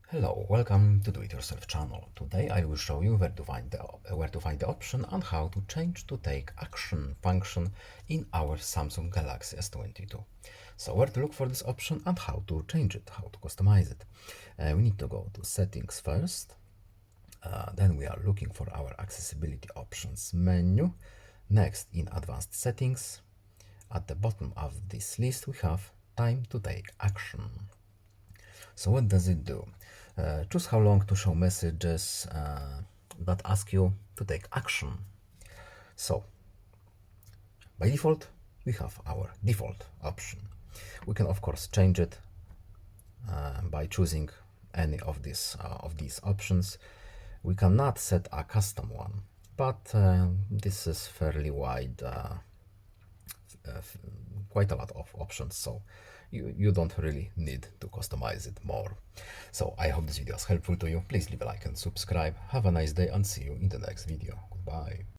Hello, welcome to Do It Yourself channel. Today I will show you where to find the option and how to change to take action function in our Samsung Galaxy S22. So where to look for this option and how to change it, how to customize it. We need to go to settings first. Then we are looking for our accessibility options menu. Next, in advanced settings, at the bottom of this list we have time to take action. So what does it do? Choose how long to show messages that ask you to take action. So by default, we have our default option. We can of course change it by choosing any of these options. We cannot set a custom one, but this is fairly wide, quite a lot of options, so you don't really need to customize it more. So I hope this video is helpful to you. Please leave a like and subscribe. Have a nice day and see you in the next video. Goodbye.